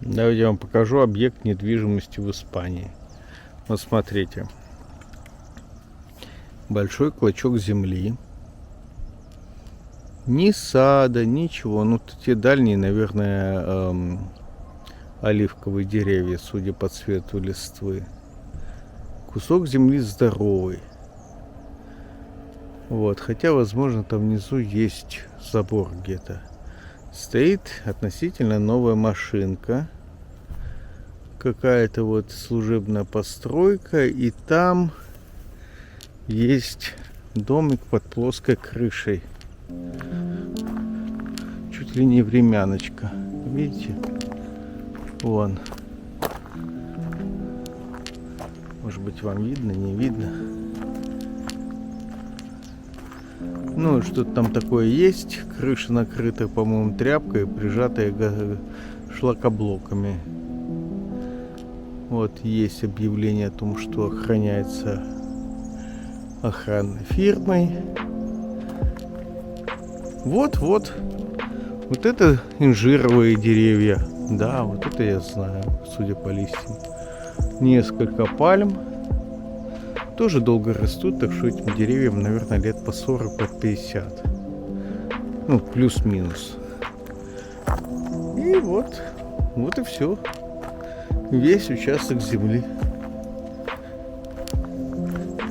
Давайте я вам покажу объект недвижимости в Испании. Вот смотрите. Большой клочок земли. Ни сада, ничего. Ну, те дальние, наверное, оливковые деревья, судя по цвету листвы. Кусок земли здоровый. Вот, хотя, возможно, там внизу есть забор где-то. Стоит относительно новая машинка. Какая-то вот служебная постройка. И там есть домик под плоской крышей. Чуть ли не времяночка. Видите? Вон. Может быть, вам видно, не видно. Ну, что-то там такое есть. Крыша накрыта, по-моему, тряпкой, прижатая шлакоблоками. Вот есть объявление о том, что охраняется охранной фирмой. Вот это инжировые деревья. Да, вот это я знаю, судя по листьям. Несколько пальм. Тоже долго растут, так что этим деревьям, наверное, лет по 40, по 50. Ну, плюс-минус. И вот и все. Весь участок земли.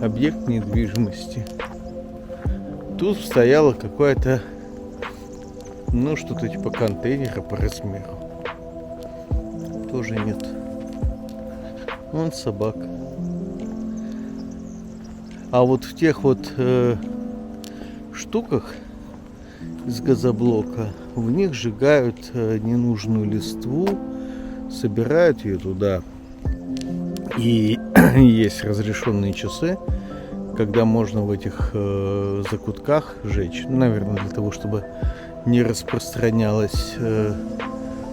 Объект недвижимости. Тут стояло какое-то, ну, что-то типа контейнера по размеру. Тоже нет. Вон собака. А вот в тех вот штуках из газоблока, в них сжигают ненужную листву, собирают ее туда. И есть разрешенные часы, когда можно в этих закутках жечь. Наверное, для того, чтобы не распространялось,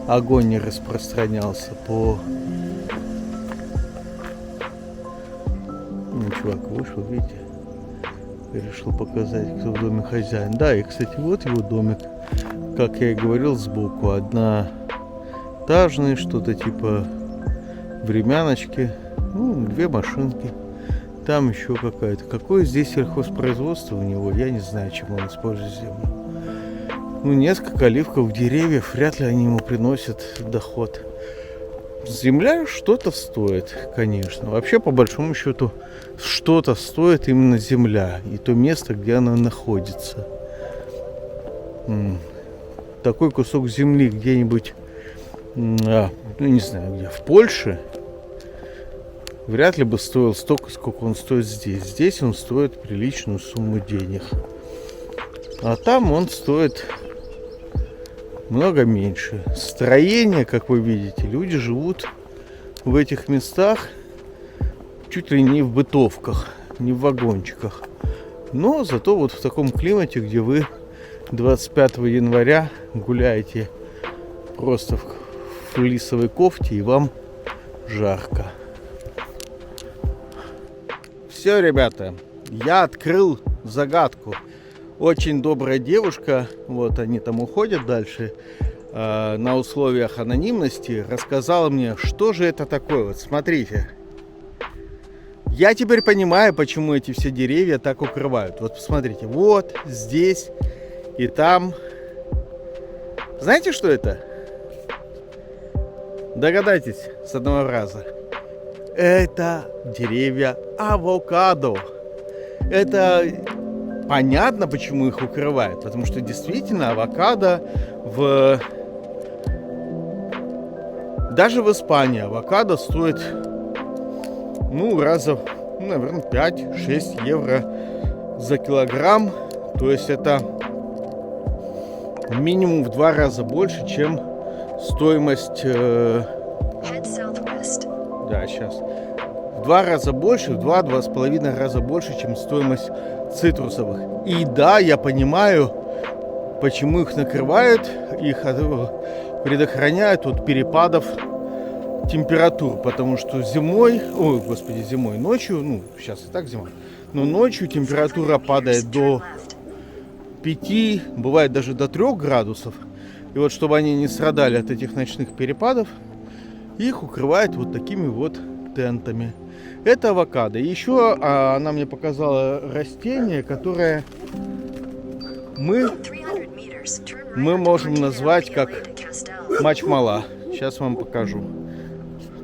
огонь не распространялся по... Чувак вышел, видите, решил показать, кто в доме хозяин. Да, и, кстати, вот его домик, как я и говорил, сбоку одноэтажный, что-то типа времяночки, ну, 2 машинки, там еще какая-то. Какое здесь сельхозпроизводство у него, я не знаю, чем он использует землю. Ну, несколько оливковых деревьев, вряд ли они ему приносят доход. Земля что-то стоит, конечно. Вообще, по большому счету, что-то стоит именно земля и то место, где она находится. Такой кусок земли где-нибудь, ну, не знаю, где, в Польше, вряд ли бы стоил столько, сколько он стоит здесь. Здесь он стоит приличную сумму денег. А там он стоит много меньше. Строение, как вы видите, люди живут в этих местах чуть ли не в бытовках, не в вагончиках. Но зато вот в таком климате, где вы 25 января гуляете просто в флисовой кофте и вам жарко. Все, ребята, я открыл загадку. Очень добрая девушка, вот они там уходят дальше, на условиях анонимности, рассказала мне, что же это такое. Вот смотрите. Я теперь понимаю, почему эти все деревья так укрывают. Вот посмотрите, вот здесь и там. Знаете, что это? Догадайтесь с одного раза. Это деревья авокадо. Это... Понятно, почему их укрывают, потому что действительно авокадо даже в Испании авокадо стоит, ну, наверное, 5-6 евро за килограмм, то есть это минимум в 2 раза больше, чем стоимость, да, сейчас, в 2 раза больше, в 2-2,5 раза больше, чем стоимость цитрусовых. И да, я понимаю, почему их накрывают, их предохраняют от перепадов температур, потому что зимой, ночью, ну, сейчас и так зима, но ночью температура падает до 5, бывает даже до 3 градусов. И вот чтобы они не страдали от этих ночных перепадов, Их укрывают вот такими вот тентами. Это авокадо. Еще она мне показала растение, которое мы можем назвать как мачмала. Сейчас вам покажу.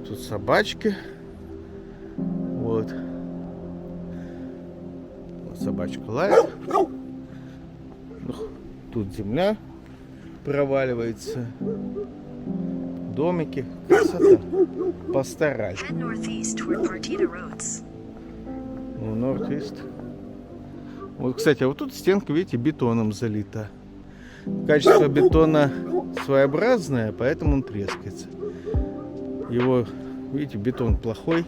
Тут собачки. Вот. Собачка лает. Тут земля проваливается. Домики. Красота. Постарались. Ну, Норд-Ист. Вот, кстати, а вот тут стенка, видите, бетоном залита. Качество бетона своеобразное, поэтому он трескается. Его, видите, бетон плохой.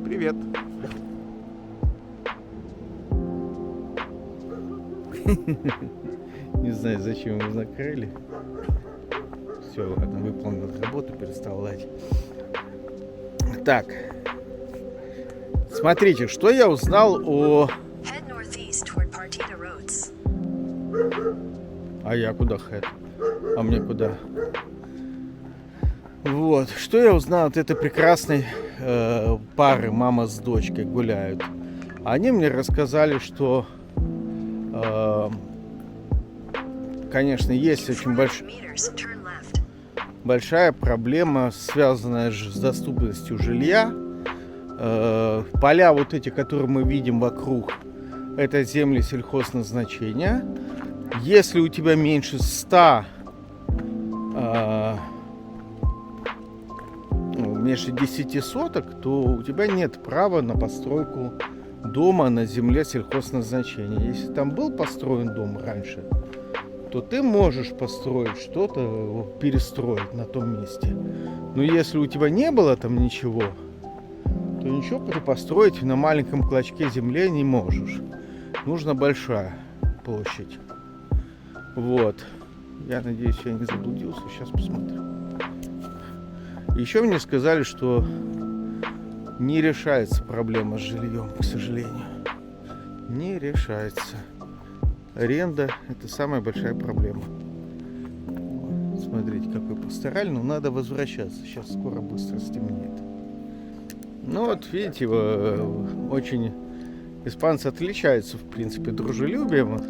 Привет. Не знаю, зачем его закрыли. Все, ладно, выполнил работу, перестал лать. Так. Смотрите, что я узнал о... А я куда head? А мне куда? Вот. Что я узнал от этой прекрасной пары, мама с дочкой гуляют. Они мне рассказали, что конечно, есть очень большая проблема, связанная с доступностью жилья. Поля вот эти, которые мы видим вокруг, это земли сельхозназначения. Если у тебя меньше 100, меньше 10 соток, то у тебя нет права на постройку дома на земле сельхозназначения. Если там был построен дом раньше, то ты можешь построить что-то, перестроить на том месте. Но если у тебя не было там ничего, то ничего ты построить на маленьком клочке земли не можешь. Нужна большая площадь. Вот. Я надеюсь, я не заблудился. Сейчас посмотрю. Еще мне сказали, что не решается проблема с жильем, к сожалению. Не решается. Аренда – это самая большая проблема. Смотрите, какой пастораль. Но надо возвращаться. Сейчас скоро быстро стемнеет. Ну вот, видите, очень испанцы отличаются, в принципе, дружелюбием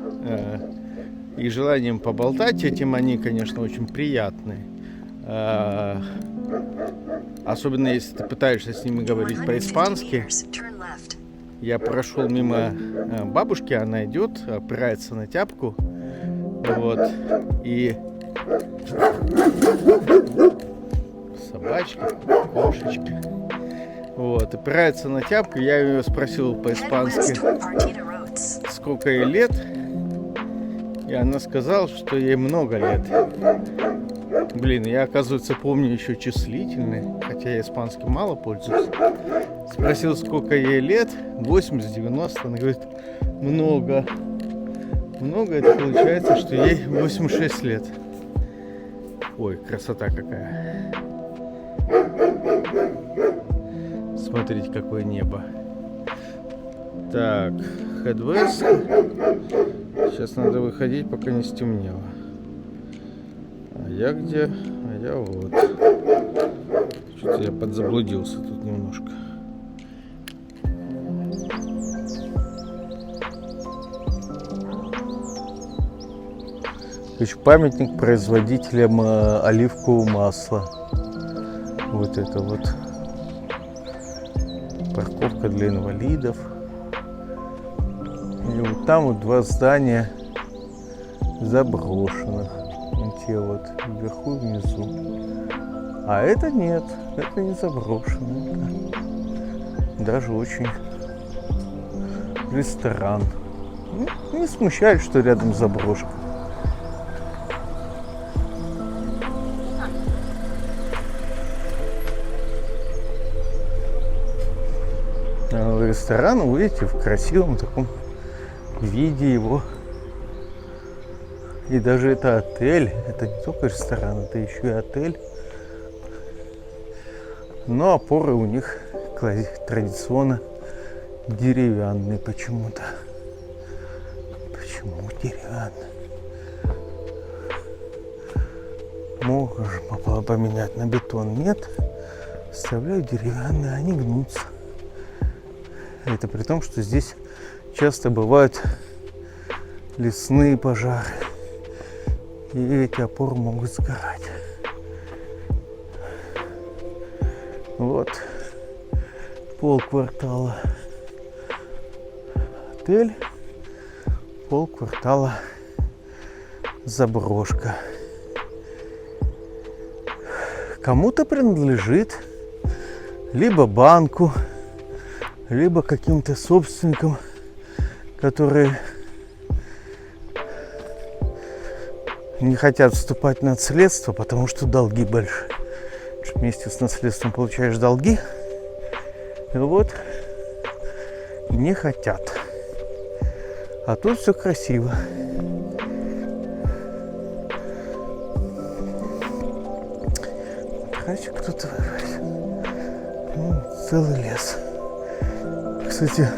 и желанием поболтать. Этим они, конечно, очень приятные. Особенно, если ты пытаешься с ними говорить по-испански. Я прошел мимо бабушки, она идет, опирается на тяпку. Вот. И собачки, кошечки. Вот, опирается на тяпку. Я ее спросил по-испански, сколько ей лет. И она сказала, что ей много лет. Блин, я, оказывается, помню еще числительный, хотя я испанским мало пользуюсь. Спросил, сколько ей лет, 80-90, она говорит, много. Много, это получается, что ей 86 лет. Ой, красота какая. Смотрите, какое небо. Так, Head West. Сейчас надо выходить, пока не стемнело. А я где? А я вот. Что-то я подзаблудился тут немножко. Еще памятник производителям оливкового масла. Вот это вот. Парковка для инвалидов. И вот там вот два здания заброшенных. Те вот вверху и внизу. А это нет, это не заброшено. Это даже очень ресторан. Не смущает, что рядом заброшка. Ресторан, вы видите, в красивом таком виде его. И даже это отель, это не только ресторан, это еще и отель. Но опоры у них традиционно деревянные почему-то. Почему деревянные? можно поменять на бетон. Нет, оставляю деревянные, они гнутся. Это при том, что здесь часто бывают лесные пожары. И эти опоры могут сгорать. Вот полквартала отель, полквартала заброшка. Кому-то принадлежит либо банку, либо каким-то собственникам, которые не хотят вступать в наследство, потому что долги большие. Вместе с наследством получаешь долги, и вот не хотят. А тут все красиво. Короче, кто-то целый лес. Кстати,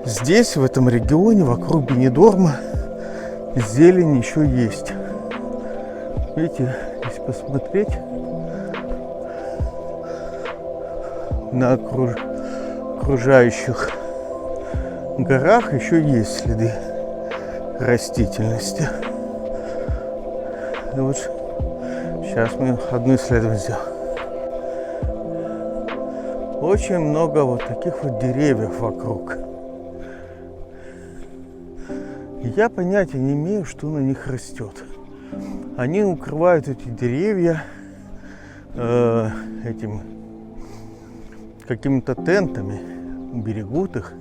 здесь, в этом регионе, вокруг Бенидорма, зелень еще есть. Видите, если посмотреть на окружающих горах, еще есть следы растительности. И вот сейчас мы одно исследование сделаем. Очень много вот таких вот деревьев вокруг. Я понятия не имею, что на них растет. Они укрывают эти деревья этим какими-то тентами, берегут их,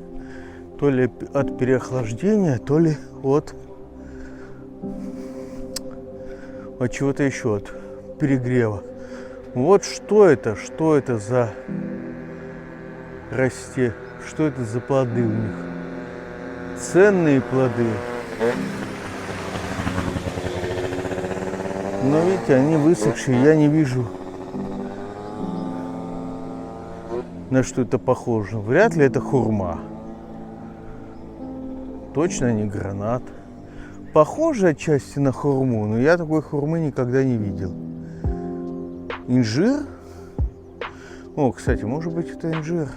то ли от переохлаждения, то ли от чего-то еще, от перегрева. Вот что это за расте, что это за плоды у них. Ценные плоды. Но видите, они высохшие, я не вижу, на что это похоже. Вряд ли это хурма. Точно не гранат. Похоже отчасти на хурму, но я такой хурмы никогда не видел. Инжир? О, кстати, может быть, это инжир.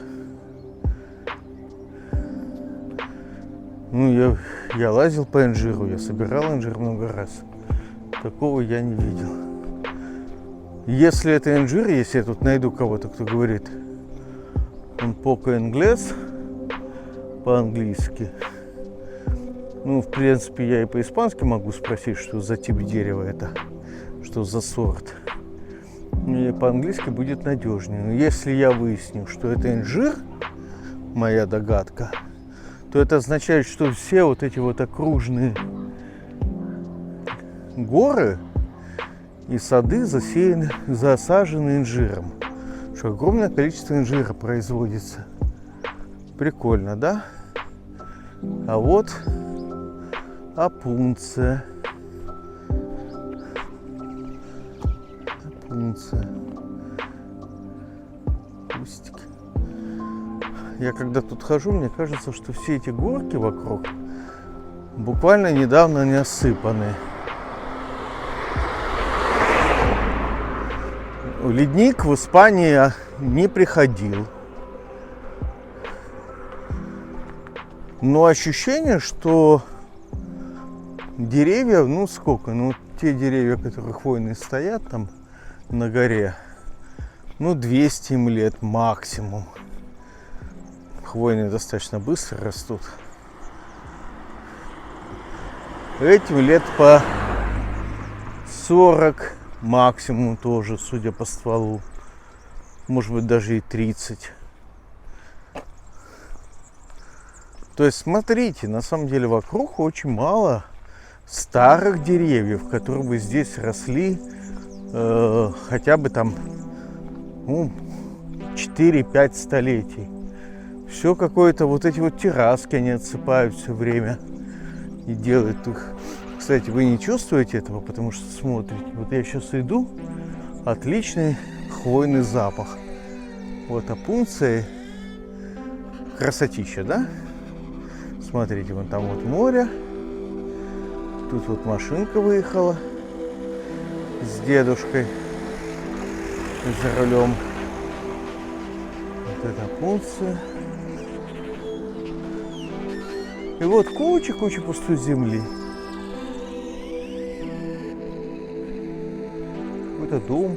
Ну, я лазил по инжиру, я собирал инжир много раз. Такого я не видел. Если это инжир, если я тут найду кого-то, кто говорит un poco inglés по-английски. Ну, в принципе, я и по-испански могу спросить, что за тип дерева это, что за сорт. И по-английски будет надежнее. Но если я выясню, что это инжир, моя догадка, то это означает, что все вот эти вот окружные горы и сады засажены инжиром. Что огромное количество инжира производится. Прикольно, да? А вот опунция. Кустики. Я когда тут хожу, мне кажется, что все эти горки вокруг буквально недавно не осыпаны. Ледник в Испании не приходил. Но ощущение, что деревья, ну сколько, ну те деревья, которые хвойные стоят там на горе, ну 200 им лет максимум. Хвойные достаточно быстро растут. Этим лет по 40 максимум тоже, судя по стволу. Может быть, даже и 30. То есть, смотрите, на самом деле вокруг очень мало старых деревьев, которые бы здесь росли хотя бы там 4-5 столетий. Все какое-то, вот эти вот терраски они отсыпают все время и делают их. Кстати, вы не чувствуете этого, потому что смотрите. Вот я сейчас иду, отличный хвойный запах. Вот опунция, красотища, да? Смотрите, вон там вот море. Тут вот машинка выехала. с дедушкой за рулем. Вот это пункция. И вот куча пустой земли. Какой-то дом.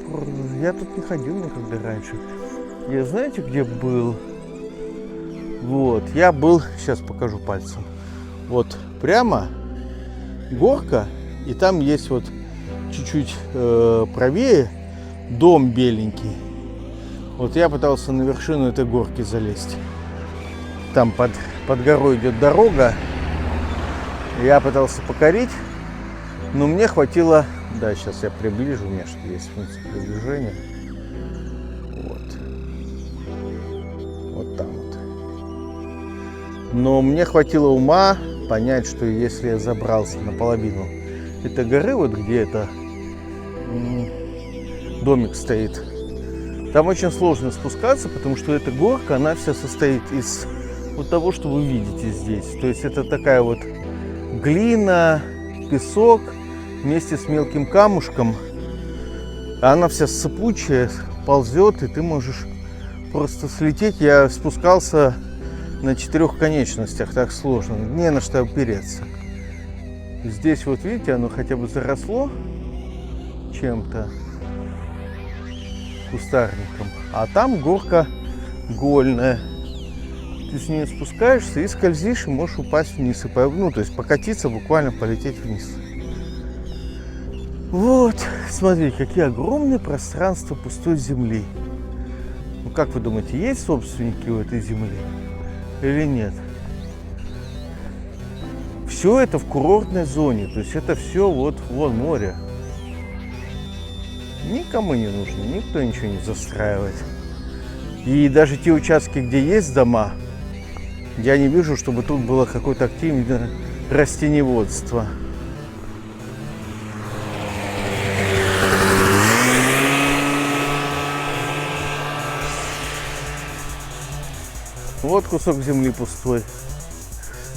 Я тут не ходил никогда раньше. Я знаете, где был? Вот, я был, сейчас покажу пальцем. Вот прямо горка, и там есть вот чуть-чуть правее дом беленький. Вот я пытался на вершину этой горки залезть. Там под горой идет дорога. Я пытался покорить, но мне хватило... Да, сейчас я приближу, у меня что есть функция приближения. Вот. Вот там вот. Но мне хватило ума понять, что если я забрался наполовину этой горы, вот где это домик стоит, там очень сложно спускаться, потому что эта горка, она вся состоит из вот того, что вы видите здесь. То есть это такая вот глина, песок вместе с мелким камушком. Она вся сыпучая, ползет, и ты можешь просто слететь. Я спускался на 4 конечностях, так сложно, не на что опереться. Здесь вот видите, оно хотя бы заросло чем-то, кустарником, а там горка гольная. Ты с нее спускаешься и скользишь, и можешь упасть вниз, и, ну, то есть покатиться, буквально полететь вниз. Вот, смотрите, какие огромные пространства пустой земли. Ну, как вы думаете, есть собственники у этой земли или нет? Все это в курортной зоне, то есть это все вот вон море. Никому не нужно, никто ничего не застраивает. И даже те участки, где есть дома, я не вижу, чтобы тут было какое-то активное растениеводство. Вот кусок земли пустой.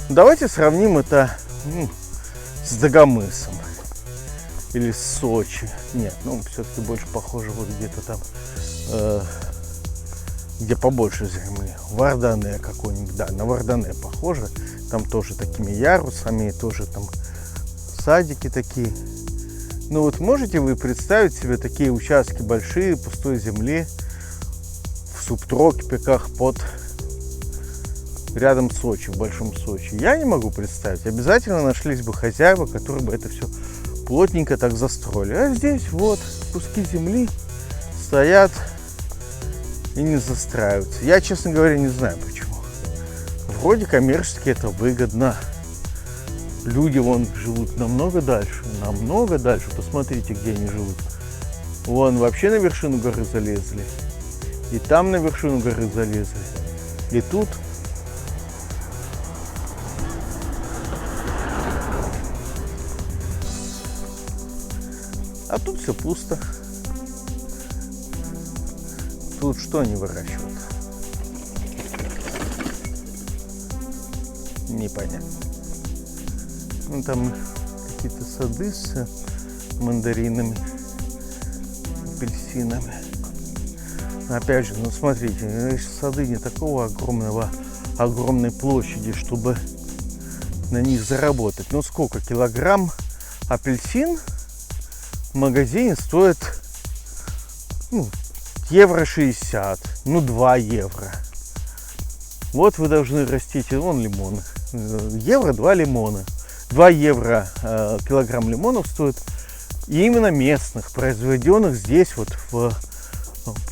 Давайте сравним это с Дагомысом или с Сочи. Нет, ну все-таки больше похоже вот где-то там, где побольше земли. Вардане какой-нибудь, да, на Вардане похоже. Там тоже такими ярусами, тоже там садики такие. Ну вот можете вы представить себе такие участки большие пустой земли в субтропиках под рядом с Сочи, в Большом Сочи? Я не могу представить. Обязательно нашлись бы хозяева, которые бы это все плотненько так застроили. А здесь вот куски земли стоят и не застраиваются. Я, честно говоря, не знаю почему. Вроде коммерчески это выгодно. Люди вон живут намного дальше. Посмотрите, где они живут. Вон вообще на вершину горы залезли. И там на вершину горы залезли. И тут. А тут все пусто. Тут что они выращивают? Непонятно. Ну, там какие-то сады с мандаринами, апельсинами. Опять же, ну смотрите, сады не такого огромной площади, чтобы на них заработать. Ну сколько? Килограмм апельсин в магазине стоит евро 60, 2 евро. Вот вы должны растить, вон лимоны. Евро 2 лимона. 2 евро килограмм лимонов стоит. И именно местных, произведенных здесь вот в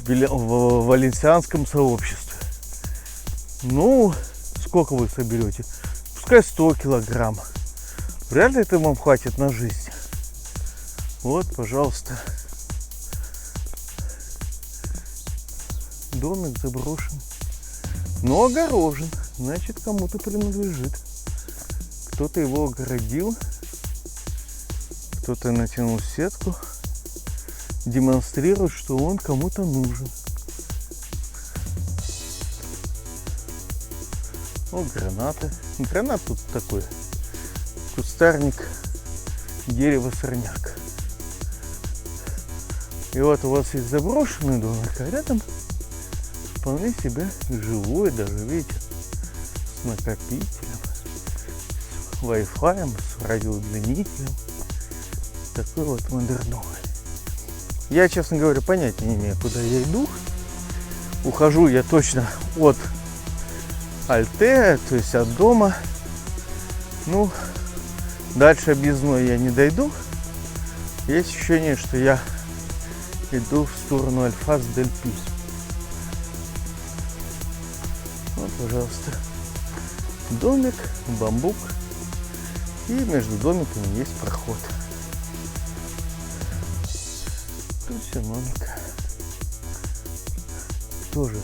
валенсианском сообществе. Ну, сколько вы соберете? Пускай 100 килограмм. Вряд ли это вам хватит на жизнь. Вот, пожалуйста. Домик заброшен, но огорожен. Значит, кому-то принадлежит. Кто-то его огородил, кто-то натянул сетку, демонстрирует, что он кому-то нужен. О, гранаты. Гранат тут такой. Кустарник, дерево, сорняк. И вот у вас есть заброшенный домик, а рядом вполне себе жилой, даже, видите, с накопителем, с Wi-Fi, с радиоудлинителем. Такой вот модерновый. Я, честно говоря, понятия не имею, куда я иду. Ухожу я точно от Альтея, то есть от дома. Ну, дальше объездной я не дойду. Есть ощущение, что я иду в сторону Альфаз-дель-Пи. Вот, пожалуйста, домик, бамбук. И между домиками есть проход. Тут все новенькое. Тоже.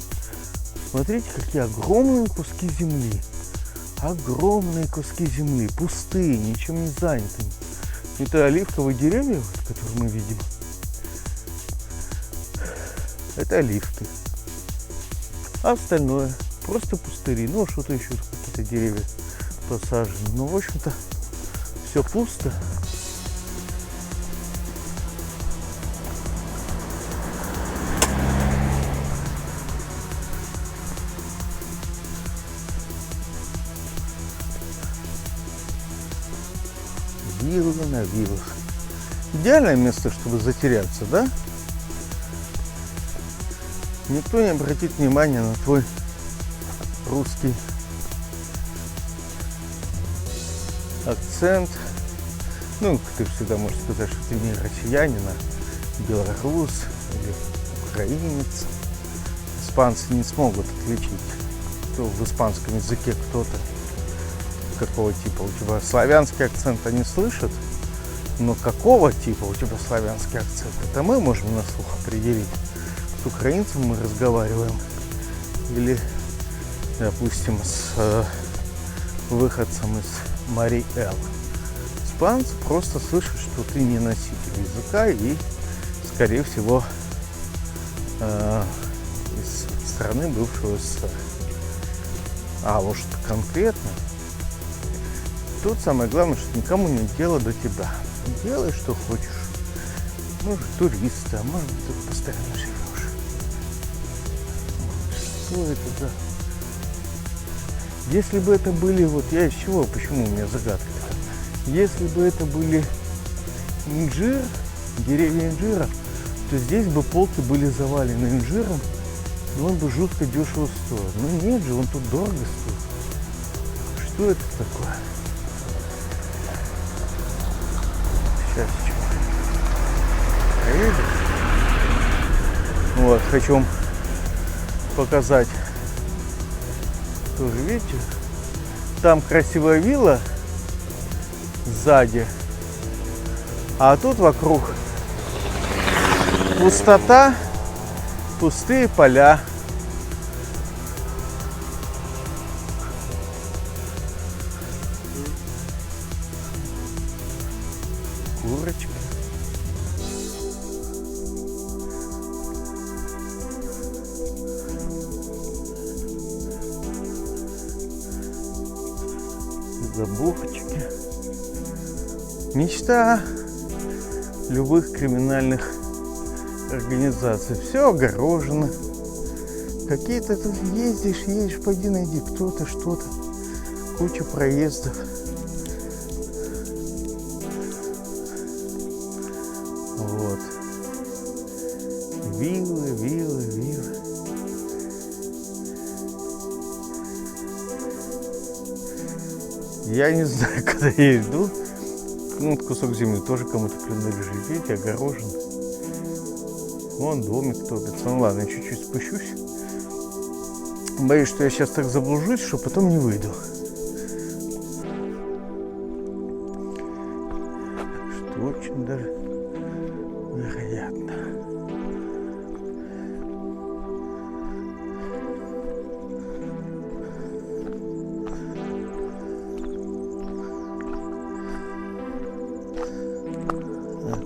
Смотрите, какие огромные куски земли. Огромные куски земли. Пустые, ничем не заняты. Это оливковые деревья, вот, которые мы видим. Это оливки. А остальное просто пустыри. Ну, что-то еще, какие-то деревья посажены. Ну, в общем-то, все пусто. Виллы на виллах. Идеальное место, чтобы затеряться, да? Никто не обратит внимания на твой русский акцент. Ну, ты всегда можешь сказать, что ты не россиянин, а белорус или украинец. Испанцы не смогут отличить, кто в испанском языке кто-то. Какого типа у тебя славянский акцент они слышат, но какого типа у тебя славянский акцент, это мы можем на слух определить. С украинцем мы разговариваем или, допустим, с выходцем из Мари-Эл. Испанцы просто слышат, что ты не носитель языка и, скорее всего, из страны бывшего СССР. А может конкретно. Тут самое главное, что никому нет дела до тебя. Делай, что хочешь. Может, турист, а может, ты постоянно живешь. Что это за... Если бы это были... Вот я из чего? Почему у меня загадка такая? Если бы это были инжир, деревья инжира, то здесь бы полки были завалены инжиром, и он бы жутко дешево стоил. Но нет же, он тут дорого стоит. Что это такое? Сейчас видите? Вот, хочу вам показать. Тоже видите? Там красивая вилла сзади, а тут вокруг пустота, пустые поля. Курочки. Забухочки. Мечта любых криминальных организаций. Все огорожено. Какие-то тут едешь, пойди найди кто-то, что-то. Куча проездов. Вот. Виллы. Я не знаю, когда я иду. Ну, кусок земли тоже кому-то принадлежит. Видите, огорожен. Вон домик топится. Ну ладно, я чуть-чуть спущусь. Боюсь, что я сейчас так заблужусь, что потом не выйду. Что очень даже вероятно.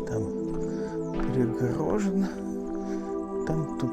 Там перегорожено. Там тут